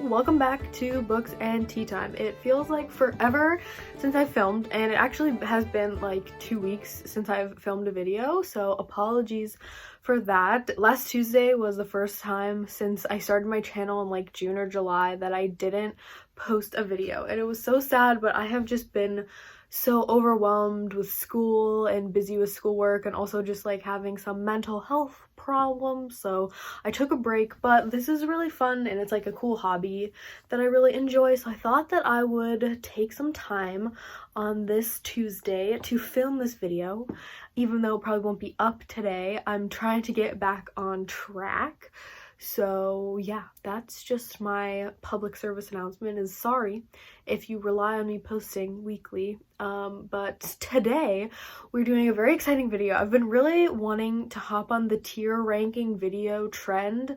welcome back to Books and Tea Time. It feels like forever since I filmed, and it actually has been like 2 weeks since I've filmed a video, so apologies for that. Last Tuesday was the first time since I started my channel in like June or July that I didn't post a video, and it was so sad, but I have just been so overwhelmed with school and busy with schoolwork, and also just like having some mental health problems, so I took a break. But this is really fun and it's like a cool hobby that I really enjoy, so I thought that I would take some time on this Tuesday to film this video, even though it probably won't be up today. I'm trying to get back on track. So yeah, that's just my public service announcement. Is sorry if you rely on me posting weekly, but today we're doing a very exciting video. I've been really wanting to hop on the tier ranking video trend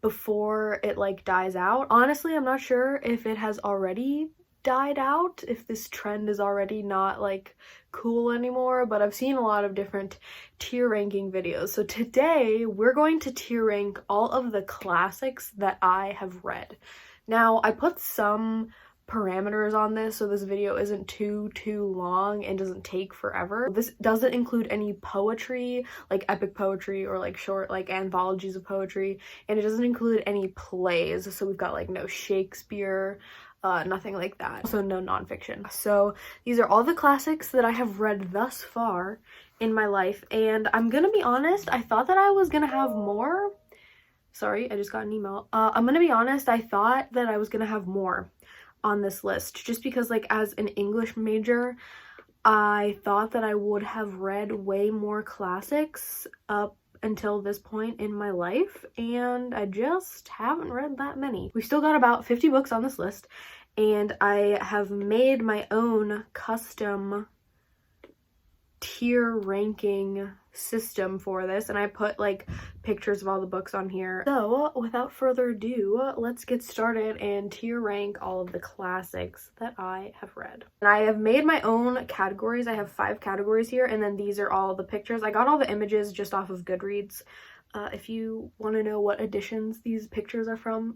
before it like dies out. Honestly, I'm not sure if it has already died out, if this trend is already not like cool anymore, but I've seen a lot of different tier ranking videos. So today we're going to tier rank all of the classics that I have read. Now, I put some parameters on this so this video isn't too long and doesn't take forever. This doesn't include any poetry, like epic poetry or like short like anthologies of poetry, and it doesn't include any plays. So we've got like no Shakespeare, nothing like that. Also no nonfiction. So these are all the classics that I have read thus far in my life, and I'm gonna be honest, I thought that I was gonna have more. Sorry, I just got an email. I'm gonna be honest, I thought that I was gonna have more on this list, just because like as an English major, I thought that I would have read way more classics up until this point in my life, and I just haven't read that many. We've still got about 50 books on this list, and I have made my own custom tier ranking system for this, and I put like pictures of all the books on here. So without further ado, let's get started and tier rank all of the classics that I have read. And I have made my own categories. I have 5 categories here, and then these are all the pictures. I got all the images just off of Goodreads. If you want to know what editions these pictures are from,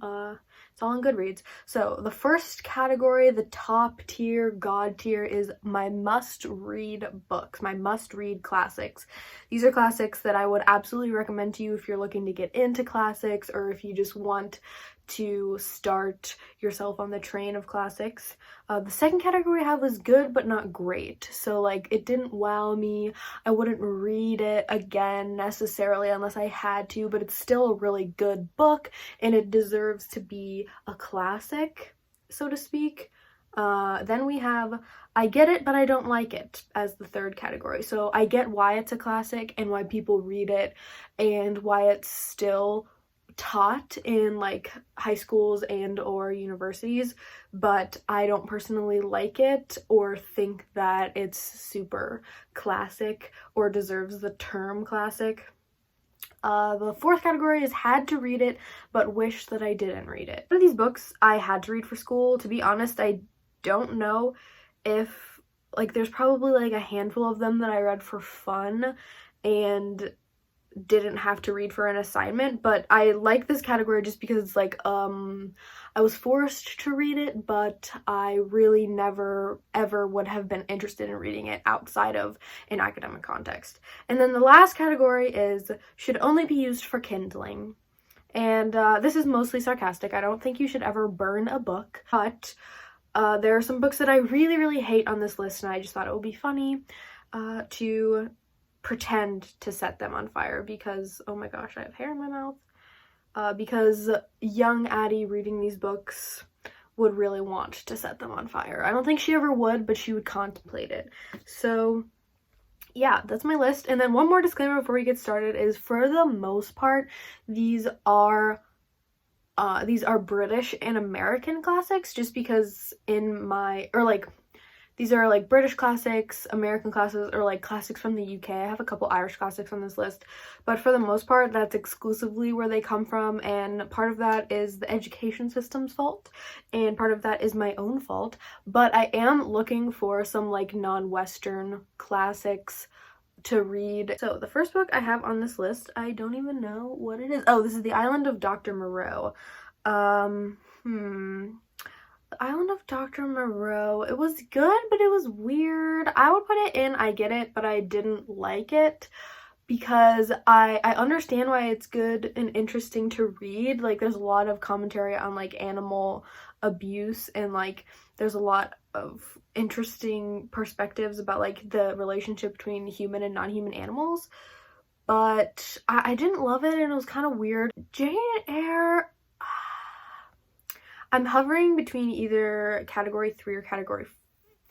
it's all on Goodreads. So the first category, the top tier, god tier, is my must-read books, my must-read classics. These are classics that I would absolutely recommend to you if you're looking to get into classics, or if you just want to start yourself on the train of classics. The second category I have was good but not great. So like it didn't wow me. I wouldn't read it again necessarily unless I had to, but it's still a really good book and it deserves to be a classic, so to speak. Then we have I get it but I don't like it as the third category. So I get why it's a classic and why people read it and why it's still taught in like high schools and or universities, but I don't personally like it or think that it's super classic or deserves the term classic. The fourth category is had to read it but wish that I didn't read it. One of these books I had to read for school. To be honest, I don't know if like there's probably like a handful of them that I read for fun and didn't have to read for an assignment, but I like this category just because it's like I was forced to read it, but I really never ever would have been interested in reading it outside of an academic context. And then the last category is should only be used for kindling, and this is mostly sarcastic. I don't think you should ever burn a book, but there are some books that I really hate on this list, and I just thought it would be funny to pretend to set them on fire because, oh my gosh, I have hair in my mouth, because young Addie reading these books would really want to set them on fire. I don't think she ever would, but she would contemplate it. So yeah, that's my list. And then one more disclaimer before we get started is, for the most part, these are British and American classics, just because these are like British classics, American classics, or like classics from the UK. I have a couple Irish classics on this list, but for the most part, that's exclusively where they come from, and part of that is the education system's fault, and part of that is my own fault, but I am looking for some like non-Western classics to read. So the first book I have on this list, I don't even know what it is. Oh, this is The Island of Dr. Moreau. The Island of Dr. Moreau. It was good, but it was weird. I would put it in I get it, but I didn't like it because I understand why it's good and interesting to read. Like, there's a lot of commentary on like animal abuse, and like there's a lot of interesting perspectives about like the relationship between human and non-human animals. But I didn't love it, and it was kind of weird. Jane Eyre, I'm hovering between either category 3 or category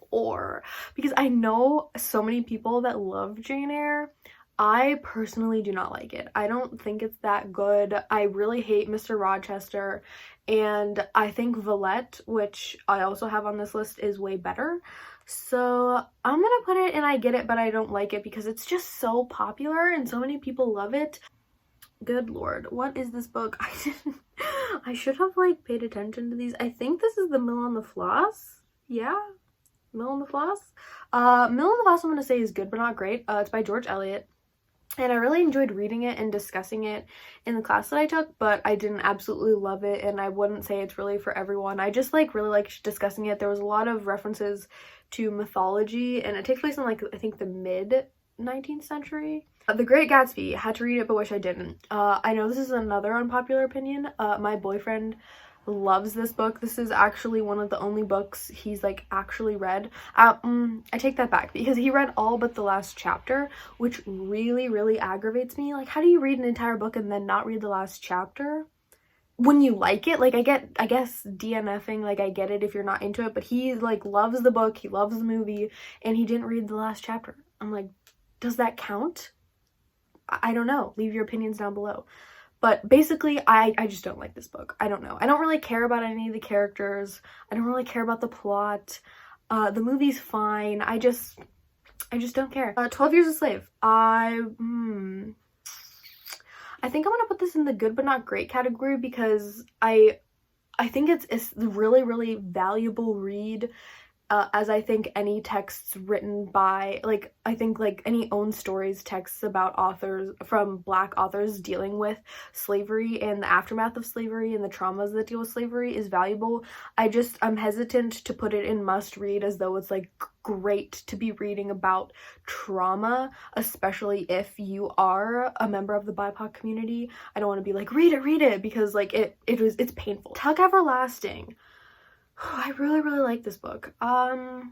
4 because I know so many people that love Jane Eyre. I personally do not like it. I don't think it's that good. I really hate Mr. Rochester, and I think Villette, which I also have on this list, is way better. So I'm gonna put it in I get it, but I don't like it because it's just so popular and so many people love it. Good lord, what is this book? I should have like paid attention to these. I think this is The Mill on the Floss. Yeah, Mill on the Floss. Mill on the Floss, I'm gonna say, is good but not great. It's by George Eliot, and I really enjoyed reading it and discussing it in the class that I took, but I didn't absolutely love it, and I wouldn't say it's really for everyone. I just like really liked discussing it. There was a lot of references to mythology, and it takes place in like I think the mid 19th century. The Great Gatsby, had to read it but wish I didn't. I know this is another unpopular opinion. My boyfriend loves this book. This is actually one of the only books he's like actually read. I take that back because he read all but the last chapter, which really aggravates me. Like, how do you read an entire book and then not read the last chapter? When you like it, like I guess DNFing, like I get it if you're not into it, but he like loves the book, he loves the movie, and he didn't read the last chapter. I'm like, does that count? I don't know. Leave your opinions down below. But basically, I just don't like this book. I don't know. I don't really care about any of the characters. I don't really care about the plot. The movie's fine. I just don't care. 12 Years a Slave. I think I'm gonna put this in the good but not great category because I think it's a really valuable read. As I think any texts written by, like, I think like any own stories texts about authors, from Black authors dealing with slavery and the aftermath of slavery and the traumas that deal with slavery is valuable. I'm hesitant to put it in must read as though it's like great to be reading about trauma, especially if you are a member of the BIPOC community. I don't want to be like, read it because like it's painful. Tug Everlasting. I really like this book. I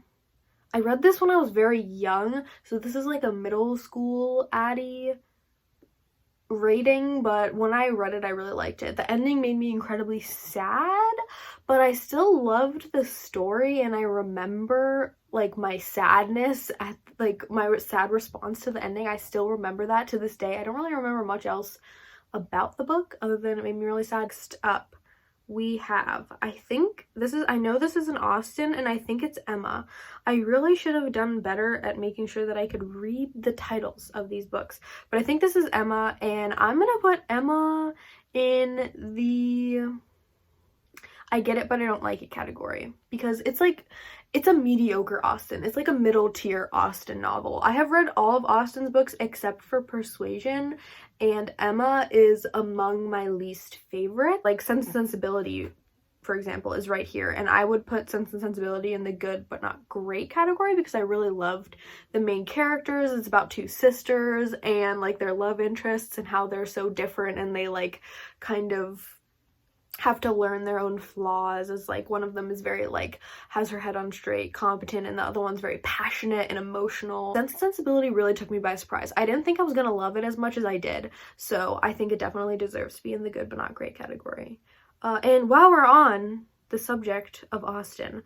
read this when I was very young, so this is like a middle school Addie rating, but when I read it, I really liked it. The ending made me incredibly sad, but I still loved the story, and I remember like my sadness at like my sad response to the ending. I still remember that to this day. I don't really remember much else about the book other than it made me really sad. Next up, we have, I know this is an Austen, and I think it's Emma. I really should have done better at making sure that I could read the titles of these books, but I think this is Emma, and I'm gonna put Emma in the I get it but I don't like it category because it's a mediocre Austen. It's like a middle tier Austen novel. I have read all of Austen's books except for Persuasion, and Emma is among my least favorite. Like Sense and Sensibility, for example, is right here, and I would put Sense and Sensibility in the good but not great category because I really loved the main characters. It's about two sisters and like their love interests and how they're so different, and they like kind of have to learn their own flaws, as like one of them is very like has her head on straight, competent, and the other one's very passionate and emotional. Sense and Sensibility really took me by surprise. I didn't think I was gonna love it as much as I did, so I think it definitely deserves to be in the good but not great category. And while we're on the subject of Austen,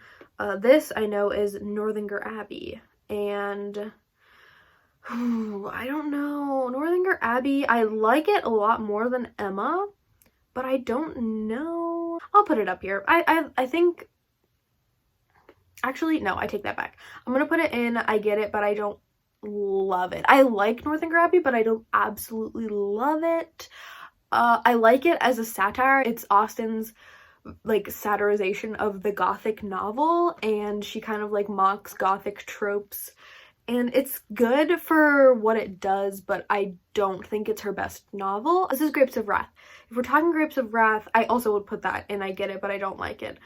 this I know is Northanger Abbey, and I don't know, Northanger Abbey, I like it a lot more than Emma, but I don't know. I'll put it up here. I think, actually, no, I take that back. I'm gonna put it in I get it, but I don't love it. I like Northanger Abbey, but I don't absolutely love it. I like it as a satire. It's Austen's like satirization of the Gothic novel, and she kind of like mocks Gothic tropes and it's good for what it does, but I don't think it's her best novel. This is Grapes of Wrath. If we're talking Grapes of Wrath, I also would put that in I Get It, but I don't like it.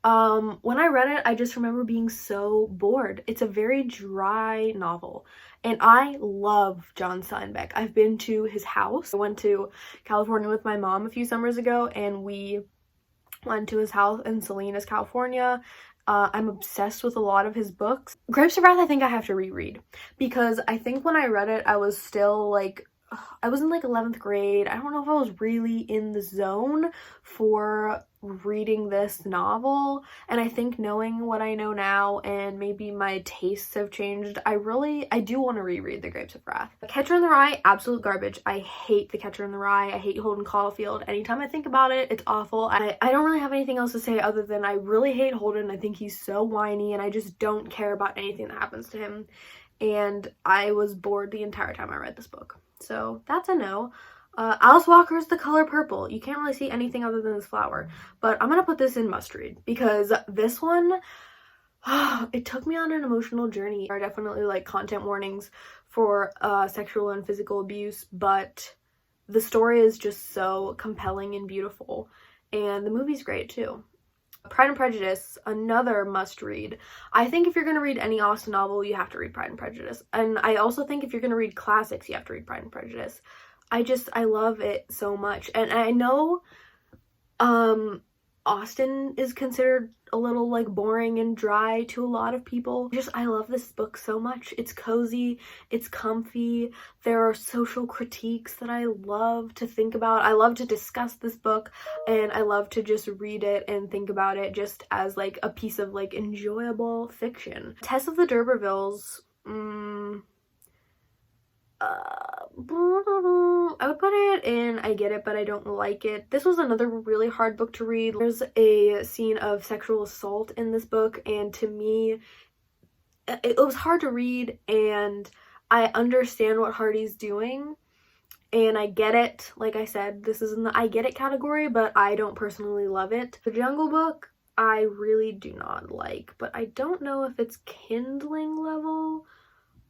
When I read it, I just remember being so bored. It's a very dry novel, and I love John Steinbeck. I've been to his house. I went to California with my mom a few summers ago, and we went to his house in Salinas, California. I'm obsessed with a lot of his books. Grapes of Wrath I think I have to reread, because I think when I read it, I was still like, I was in like 11th grade. I don't know if I was really in the zone for reading this novel, and I think knowing what I know now and maybe my tastes have changed, I do want to reread The Grapes of Wrath. Catcher in the Rye, absolute garbage. I hate The Catcher in the Rye. I hate Holden Caulfield. Anytime I think about it, it's awful. I don't really have anything else to say other than I really hate Holden. I think he's so whiny, and I just don't care about anything that happens to him, and I was bored the entire time I read this book. So that's a no. Alice Walker's The Color Purple. You can't really see anything other than this flower, but I'm gonna put this in must read, because this one, it took me on an emotional journey. There are definitely like content warnings for sexual and physical abuse, but the story is just so compelling and beautiful, and the movie's great too. Pride and Prejudice, another must read. I think if you're going to read any Austen novel, you have to read Pride and Prejudice. And I also think if you're going to read classics, you have to read Pride and Prejudice. I love it so much. And I know Austen is considered a little like boring and dry to a lot of people. I love this book so much. It's cozy, it's comfy, there are social critiques that I love to think about. I love to discuss this book, and I love to just read it and think about it just as like a piece of like enjoyable fiction. Tess of the D'Urbervilles, I would put it in I Get It, but I don't like it. This was another really hard book to read. There's a scene of sexual assault in this book, and to me, it was hard to read, and I understand what Hardy's doing, and I get it. Like I said, this is in the I Get It category, but I don't personally love it. The Jungle Book, I really do not like, but I don't know if it's kindling level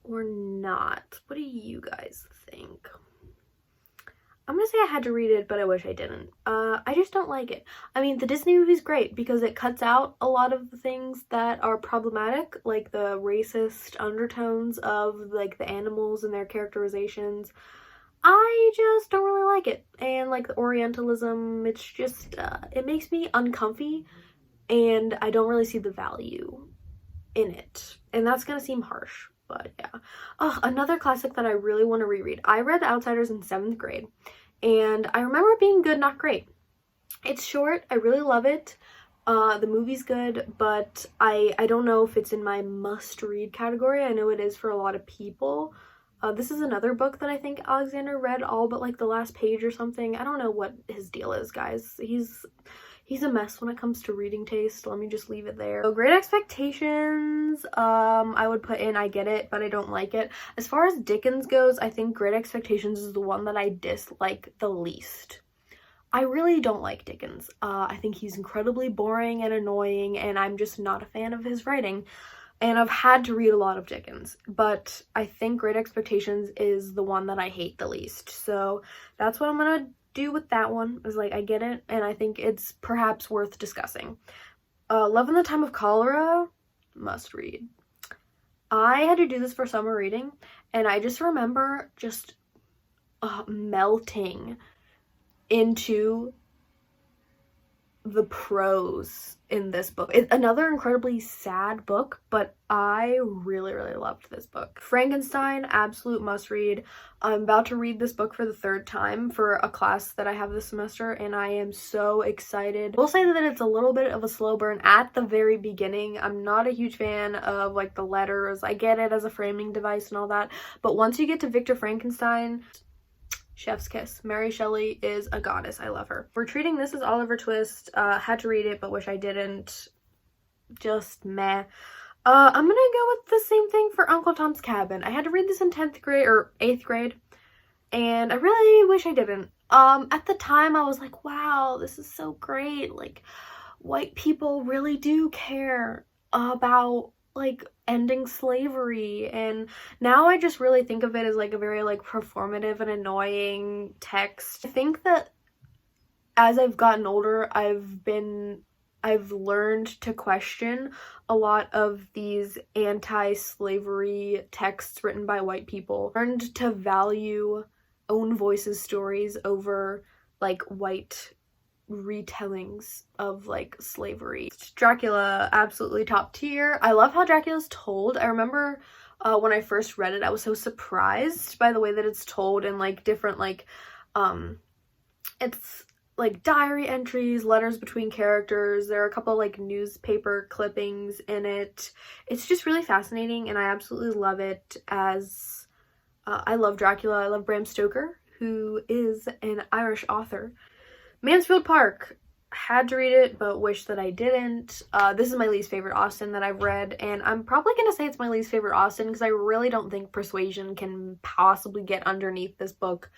or not. What do you guys think? I'm gonna say I had to read it, but I wish I didn't. I just don't like it. I mean, the Disney movie's great because it cuts out a lot of the things that are problematic, like the racist undertones of like the animals and their characterizations. I just don't really like it. And like the Orientalism, it's just, it makes me uncomfy, and I don't really see the value in it. And that's gonna seem harsh, but yeah. Oh, another classic that I really want to reread. I read The Outsiders in 7th grade, and I remember it being good, not great. It's short. I really love it. The movie's good, but I don't know if it's in my must-read category. I know it is for a lot of people. This is another book that I think Alexander read all but like the last page or something. I don't know what his deal is, guys. He's a mess when it comes to reading taste. Let me just leave it there. So Great Expectations, I would put in I Get It, but I don't like it. As far as Dickens goes, I think Great Expectations is the one that I dislike the least. I really don't like Dickens. I think he's incredibly boring and annoying, and I'm just not a fan of his writing. And I've had to read a lot of Dickens, but I think Great Expectations is the one that I hate the least. So that's what I'm gonna do with that one, is like I get it, and I think it's perhaps worth discussing. Love in the Time of Cholera, must read. I had to do this for summer reading, and I just remember just melting into the prose in this book. It's another incredibly sad book, but I really, really loved this book. Frankenstein, absolute must read. I'm about to read this book for the 3rd time for a class that I have this semester, and I am so excited. I will say that it's a little bit of a slow burn at the very beginning. I'm not a huge fan of like the letters. I get it as a framing device and all that, but once you get to Victor Frankenstein, chef's kiss. Mary Shelley is a goddess. I love her. We're treating this as Oliver Twist. Had to read it, but wish I didn't. Just meh. I'm gonna go with the same thing for Uncle Tom's Cabin. I had to read this in 10th grade or 8th grade, and I really wish I didn't. At the time I was like, wow, this is so great. Like, white people really do care about like ending slavery, and now I just really think of it as like a very like performative and annoying text. I think that as I've gotten older, I've learned to question a lot of these anti-slavery texts written by white people. Learned to value own voices stories over like white retellings of like slavery. Dracula, absolutely top tier. I love how Dracula's told. I remember when I first read it, I was so surprised by the way that it's told in like different like it's like diary entries, letters between characters. There are a couple like newspaper clippings in it. It's just really fascinating, and I absolutely love it. As I love Dracula. I love Bram Stoker, who is an Irish author. Mansfield Park, had to read it but wish that I didn't. This is my least favorite Austen that I've read, and I'm probably gonna say it's my least favorite Austen because I really don't think Persuasion can possibly get underneath this book.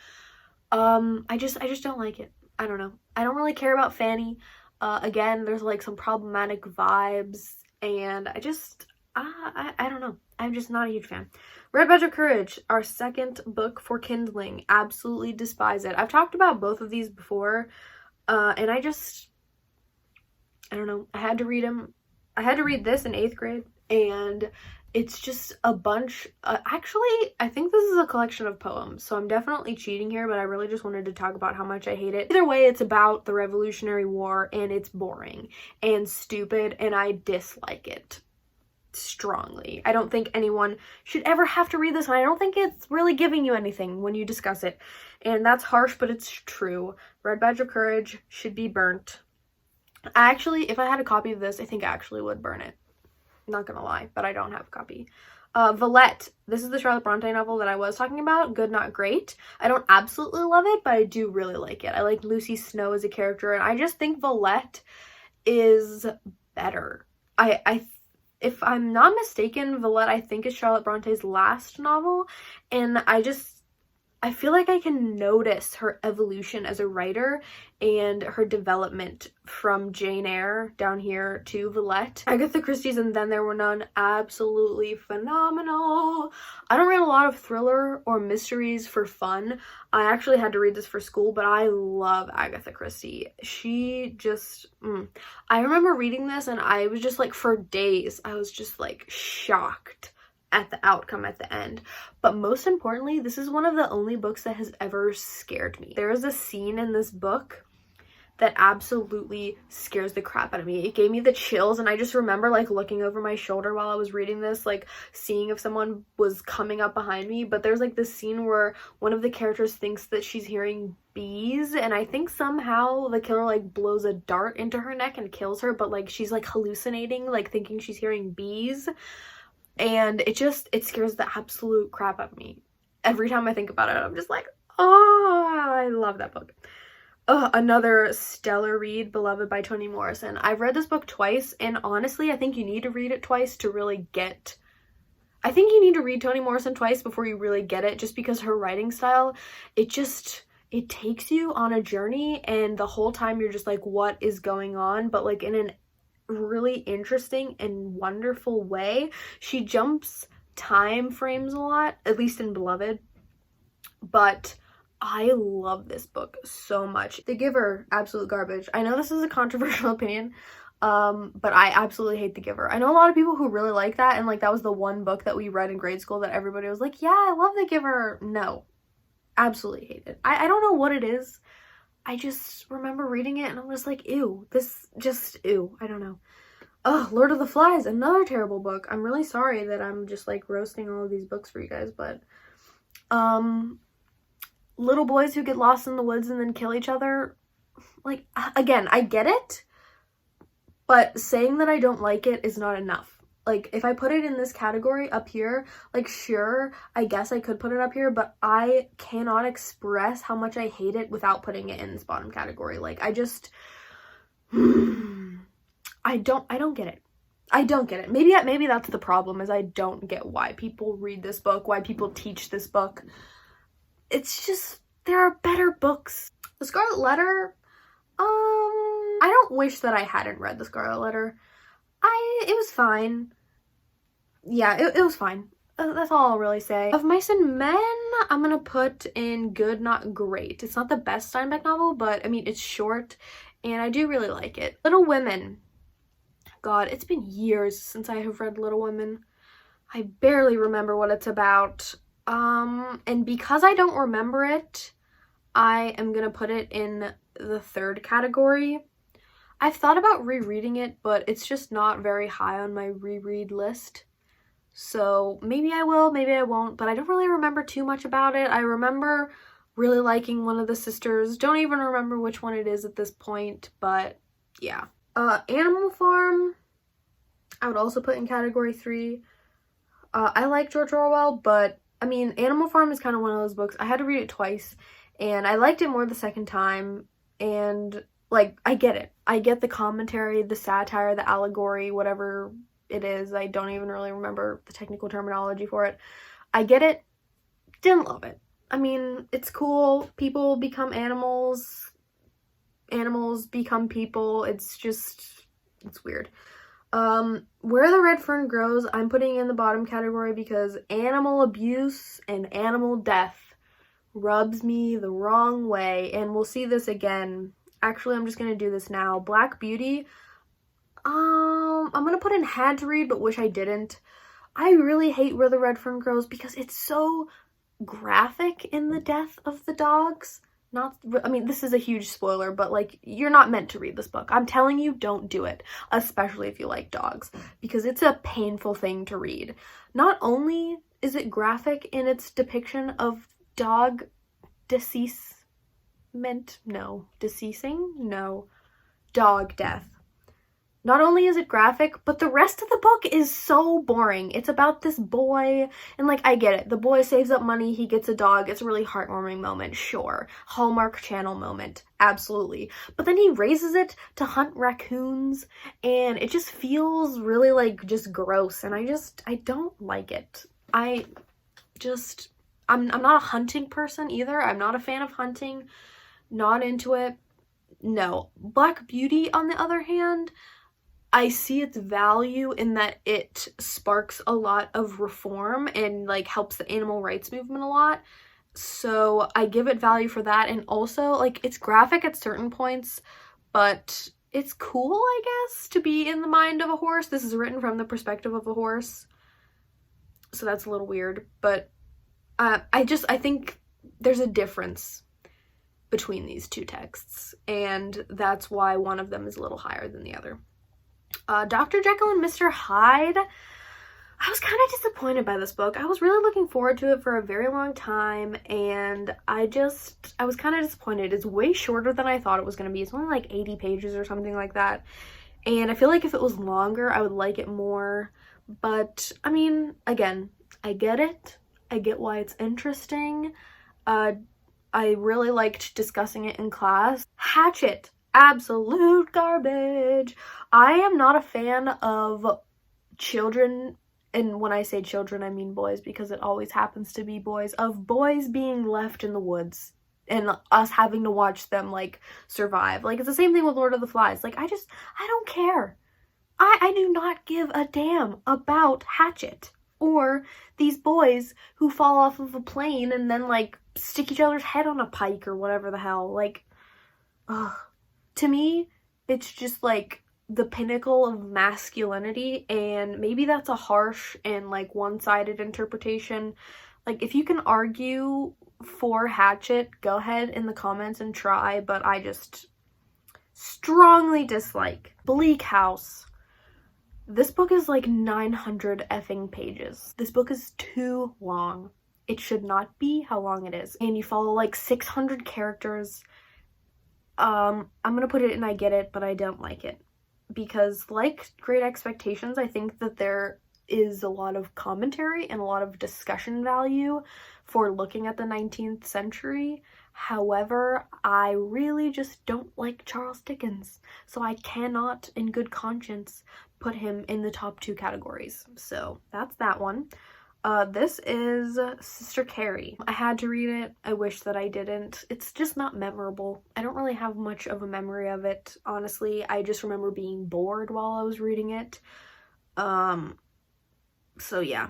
I just don't like it. I don't know. I don't really care about Fanny. Again, there's like some problematic vibes, and I don't know. I'm just not a huge fan. Red Badge of Courage, our second book for kindling. Absolutely despise it. I've talked about both of these before, and I don't know. I had to read them. I had to read this in 8th grade, and it's just a bunch. Actually, I think this is a collection of poems, so I'm definitely cheating here, but I really just wanted to talk about how much I hate it. Either way, it's about the Revolutionary War, and it's boring and stupid, and I dislike it strongly. I don't think anyone should ever have to read this, and I don't think it's really giving you anything when you discuss it. And that's harsh, but it's true. Red Badge of Courage should be burnt. Actually, if I had a copy of this, I think I actually would burn it. Not gonna lie, but I don't have a copy. Villette. This is the Charlotte Bronte novel that I was talking about. Good, not great. I don't absolutely love it, but I do really like it. I like Lucy Snow as a character, and I just think Villette is better. If I'm not mistaken, Villette, I think, is Charlotte Bronte's last novel, and I feel like I can notice her evolution as a writer and her development from Jane Eyre down here to Villette. Agatha Christie's And Then There Were None, absolutely phenomenal. I don't read a lot of thriller or mysteries for fun. I actually had to read this for school, but I love Agatha Christie. She just, I remember reading this and I was just like, for days, I was just like shocked at the outcome at the end. But most importantly, this is one of the only books that has ever scared me. There is a scene in this book that absolutely scares the crap out of me. It gave me the chills, and I just remember like looking over my shoulder while I was reading this, like seeing if someone was coming up behind me. But there's like this scene where one of the characters thinks that she's hearing bees, and I think somehow the killer like blows a dart into her neck and kills her, but like she's like hallucinating, like thinking she's hearing bees. And it scares the absolute crap out of me. Every time I think about it, I'm just like, oh, I love that book. Another stellar read, Beloved by Toni Morrison. I've read this book twice, and honestly, I think you need to read it twice to really get... I think you need to read Toni Morrison twice before you really get it, just because her writing style, it takes you on a journey, and the whole time you're just like, what is going on? But like in an really interesting and wonderful way. She jumps time frames a lot, at least in Beloved, but I love this book so much. The Giver, absolute garbage. I know this is a controversial opinion, but I absolutely hate The Giver. I know a lot of people who really like that, and like that was the one book that we read in grade school that everybody was like, yeah, I love The Giver. No, absolutely hate it. I don't know what it is. I just remember reading it and I'm just like, ew, ew, I don't know. Oh, Lord of the Flies, another terrible book. I'm really sorry that I'm just like roasting all of these books for you guys, but little boys who get lost in the woods and then kill each other, like, again, I get it, but saying that I don't like it is not enough. Like, if I put it in this category up here, like, sure, I guess I could put it up here, but I cannot express how much I hate it without putting it in this bottom category. Like, I just, I don't get it. I don't get it. Maybe that's the problem, is I don't get why people read this book, why people teach this book. It's just, there are better books. The Scarlet Letter, I don't wish that I hadn't read The Scarlet Letter. It was fine. yeah, it was fine. That's all I'll really say. Of Mice and Men, I'm gonna put in good, not great. It's not the best Steinbeck novel, but I mean, it's short and I do really like it. Little Women. God, it's been years since I have read Little Women. I barely remember what it's about. And because I don't remember it, I am gonna put it in the third category. I've thought about rereading it, but it's just not very high on my reread list. So maybe I will, maybe I won't, but I don't really remember too much about it. I remember really liking one of the sisters. Don't even remember which one it is at this point, but yeah. Animal Farm, I would also put in category 3. I like George Orwell, but I mean, Animal Farm is kind of one of those books. I had to read it twice, and I liked it more the second time, and like, I get it. I get the commentary, the satire, the allegory, whatever it is. I don't even really remember the technical terminology for it. I get it. Didn't love it. I mean, it's cool. People become animals. Animals become people. It's just, it's weird. Where the Red Fern Grows, I'm putting in the bottom category because animal abuse and animal death rubs me the wrong way, and we'll see this again. Actually, I'm just gonna do this now. Black Beauty, I'm gonna put in had to read but wish I didn't. I really hate Where the Red Fern Grows because it's so graphic in the death of the dogs. I mean, this is a huge spoiler, but like, you're not meant to read this book. I'm telling you, don't do it, especially if you like dogs, because it's a painful thing to read. Not only is it graphic in its depiction of dog deceasing, dog death. Not only is it graphic, but the rest of the book is so boring. It's about this boy, and like, I get it. The boy saves up money, he gets a dog. It's a really heartwarming moment, sure. Hallmark Channel moment, absolutely. But then he raises it to hunt raccoons, and it just feels really like just gross, and I don't like it. I'm not a hunting person either. I'm not a fan of hunting. Not into it. No. Black Beauty, on the other hand, I see its value in that it sparks a lot of reform and like helps the animal rights movement a lot. So I give it value for that, and also like, it's graphic at certain points, but it's cool, I guess, to be in the mind of a horse. This is written from the perspective of a horse, so that's a little weird, but I think there's a difference between these two texts, and that's why one of them is a little higher than the other. Dr. Jekyll and Mr. Hyde. I was kind of disappointed by this book. I was really looking forward to it for a very long time, and I was kind of disappointed. It's way shorter than I thought it was going to be. It's only like 80 pages or something like that, and I feel like if it was longer, I would like it more. But I mean, again, I get it. I get why it's interesting. I really liked discussing it in class. Hatchet. Absolute garbage. I am not a fan of children, and when I say children, I mean boys, because it always happens to be boys, of boys being left in the woods and us having to watch them like survive. Like, it's the same thing with Lord of the Flies. Like, I don't care. I do not give a damn about Hatchet or these boys who fall off of a plane and then like stick each other's head on a pike or whatever the hell. Like, ugh. To me, it's just like the pinnacle of masculinity, and maybe that's a harsh and like one-sided interpretation. Like, if you can argue for Hatchet, go ahead in the comments and try, but I just strongly dislike. Bleak House. This book is like 900 effing pages. This book is too long. It should not be how long it is. And you follow like 600 characters. I'm gonna put it in I get it, but I don't like it. Because like Great Expectations, I think that there is a lot of commentary and a lot of discussion value for looking at the 19th century. However, I really just don't like Charles Dickens. So I cannot, in good conscience, put him in the top 2 categories. So that's that one. This is Sister Carrie. I had to read it. I wish that I didn't. It's just not memorable. I don't really have much of a memory of it, honestly. I just remember being bored while I was reading it. So yeah,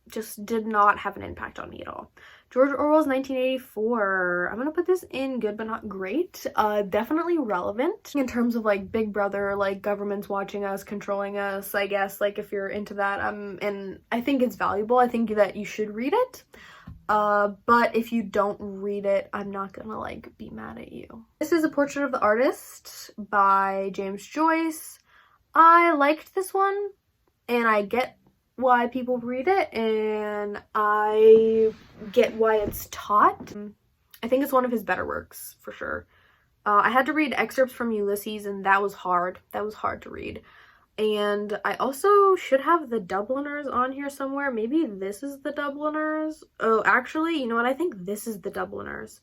just did not have an impact on me at all. George Orwell's 1984. I'm gonna put this in good but not great. Definitely relevant in terms of like Big Brother, like governments watching us, controlling us, I guess, like if you're into that. And I think it's valuable. I think that you should read it. But if you don't read it, I'm not gonna like be mad at you. This is A Portrait of the Artist by James Joyce. I liked this one, and I get why people read it, and I get why it's taught. I think it's one of his better works, for sure. I had to read excerpts from Ulysses, and that was hard. That was hard to read. And I also should have The Dubliners on here somewhere. Maybe this is The Dubliners. Oh, actually, you know what? I think this is The Dubliners.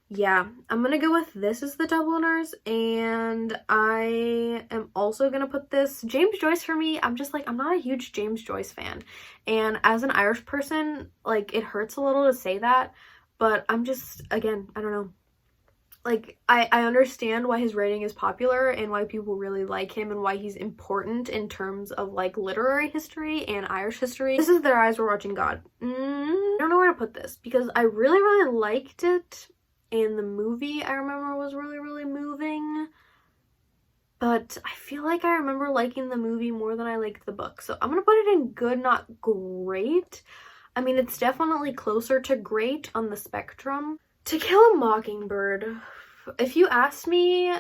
Yeah, I'm gonna go with this is The Dubliners, and I am also gonna put this James Joyce. For me, I'm just like, I'm not a huge James Joyce fan, and as an Irish person, like, it hurts a little to say that, but I'm just, again, I don't know, like, I understand why his writing is popular and why people really like him and why he's important in terms of like literary history and Irish history. This is Their Eyes Were Watching God. I don't know where to put this because I really liked it. And the movie, I remember, was really moving. But I feel like I remember liking the movie more than I liked the book. So I'm going to put it in good, not great. I mean, it's definitely closer to great on the spectrum. To Kill a Mockingbird. If you asked me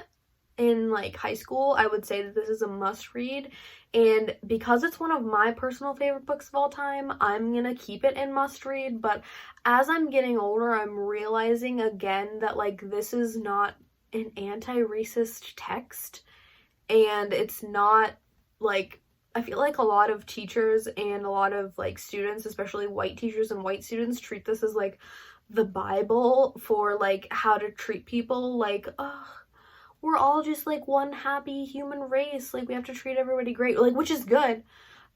in like high school, I would say that this is a must read. And because it's one of my personal favorite books of all time, I'm gonna keep it in must read. But as I'm getting older, I'm realizing again that like this is not an anti-racist text, and it's not like, I feel like a lot of teachers and a lot of like students, especially white teachers and white students, treat this as like the Bible for like how to treat people. Like, oh, we're all just like one happy human race, like we have to treat everybody great, like, which is good,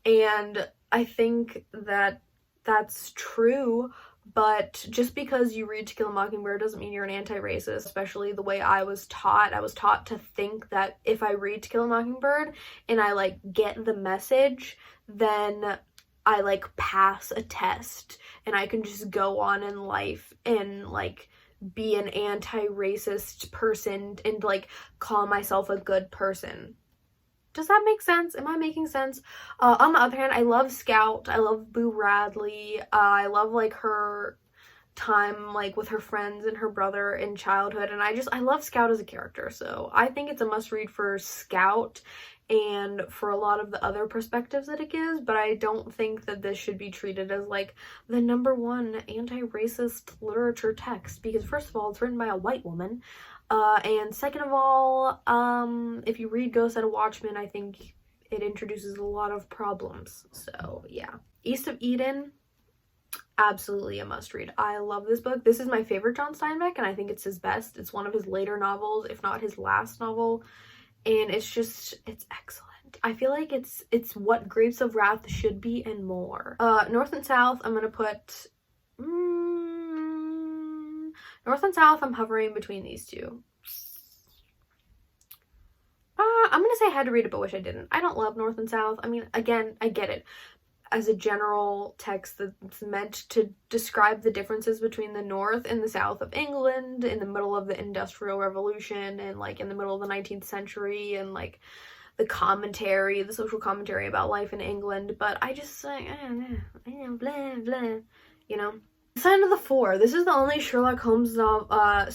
and I think that that's true. But just because you read To Kill a Mockingbird doesn't mean you're an anti-racist, especially the way I was taught. I was taught to think that if I read To Kill a Mockingbird and I like get the message, then I like pass a test and I can just go on in life and like be an anti-racist person and like call myself a good person. Does that make sense? Am I making sense? On the other hand, I love Scout. I love Boo Radley. I love like her time like with her friends and her brother in childhood, and I love Scout as a character. So I think it's a must read for Scout and for a lot of the other perspectives that it gives, but I don't think that this should be treated as like the #1 anti-racist literature text, because first of all, it's written by a white woman, and second of all, if you read Ghost at a Watchman, I think it introduces a lot of problems. So yeah. East of Eden, absolutely a must read. I love this book. This is my favorite John Steinbeck, and I think it's his best. It's one of his later novels, if not his last novel. And it's just, it's excellent. I feel like it's what Grapes of Wrath should be and more. North and South, I'm gonna put North and South. I'm hovering between these two. I'm gonna say I had to read it but wish I didn't. I don't love North and South. I mean, again, I get it as a general text that's meant to describe the differences between the North and the South of England in the middle of the Industrial Revolution and like in the middle of the 19th century, and like the commentary, the social commentary about life in England. But I just like, blah blah, you know. Sign of the Four. This is the only Sherlock Holmes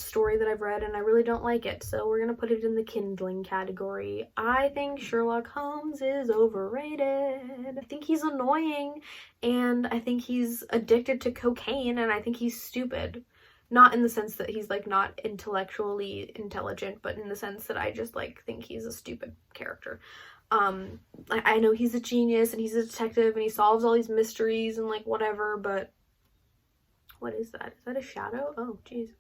story that I've read, and I really don't like it, so we're gonna put it in the kindling category. I think Sherlock Holmes is overrated. I think he's annoying, and I think he's addicted to cocaine, and I think he's stupid. Not in the sense that he's like not intellectually intelligent, but in the sense that I just like think he's a stupid character. I know he's a genius and he's a detective and he solves all these mysteries and like whatever, but what is that? Is that a shadow? Oh, jeez.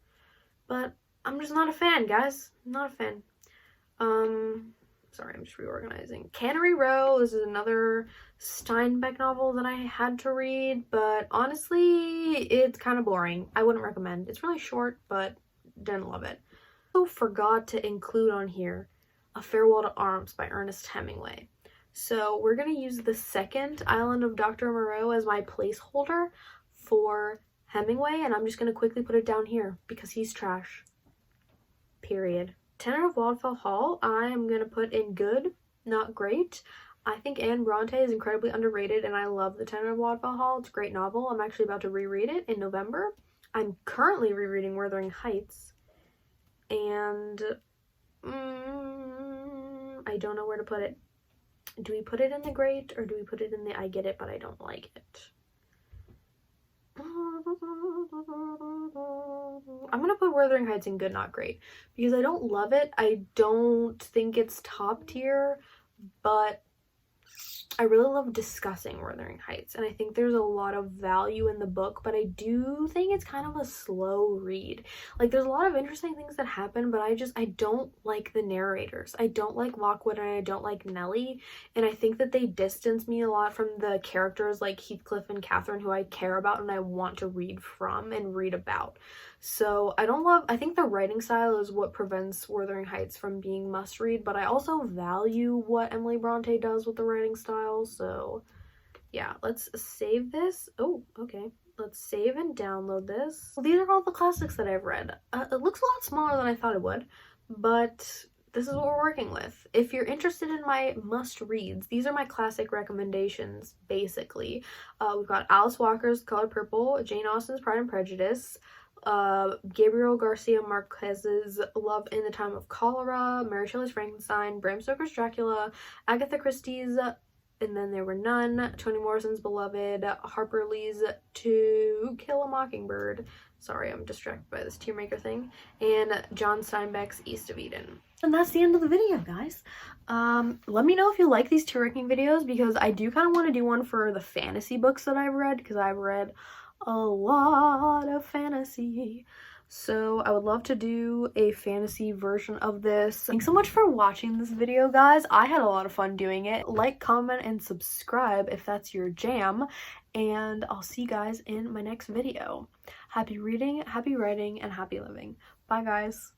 But I'm just not a fan, guys. I'm not a fan. Sorry, I'm just reorganizing. Cannery Row. This is another Steinbeck novel that I had to read, but honestly, it's kind of boring. I wouldn't recommend. It's really short, but didn't love it. Also forgot to include on here A Farewell to Arms by Ernest Hemingway. So we're going to use the second Island of Dr. Moreau as my placeholder for Hemingway, and I'm just going to quickly put it down here because he's trash. Period. Tenor of Wildfell Hall, I am going to put in good, not great. I think Anne Bronte is incredibly underrated, and I love The Tenor of Wildfell Hall. It's a great novel. I'm actually about to reread it in November. I'm currently rereading Wuthering Heights, and I don't know where to put it. Do we put it in the great, or do we put it in the I get it but I don't like it? I'm gonna put Wuthering Heights in good, not great, because I don't love it. I don't think it's top tier, but I really love discussing Wuthering Heights, and I think there's a lot of value in the book, but I do think it's kind of a slow read. Like, there's a lot of interesting things that happen, but I don't like the narrators. I don't like Lockwood, and I don't like Nellie, and I think that they distance me a lot from the characters like Heathcliff and Catherine, who I care about and I want to read from and read about. So I think the writing style is what prevents Wuthering Heights from being must read, but I also value what Emily Bronte does with the writing style. So yeah, let's save this. Oh, okay. Let's save and download this. Well, these are all the classics that I've read. It looks a lot smaller than I thought it would, but this is what we're working with. If you're interested in my must reads, these are my classic recommendations, basically. We've got Alice Walker's Color Purple, Jane Austen's Pride and Prejudice, Gabriel Garcia Marquez's Love in the Time of Cholera, Mary Shelley's Frankenstein, Bram Stoker's Dracula, Agatha Christie's And Then There Were None, Toni Morrison's Beloved, Harper Lee's To Kill a Mockingbird. Sorry, I'm distracted by this tear maker thing. And John Steinbeck's East of Eden. And that's the end of the video, guys. Let me know if you like these tier ranking videos, because I do kind of want to do one for the fantasy books that I've read, because I've read a lot of fantasy. So I would love to do a fantasy version of this. Thanks so much for watching this video, guys. I had a lot of fun doing it. Like, comment, and subscribe if that's your jam. And I'll see you guys in my next video. Happy reading, happy writing, and happy living. Bye, guys.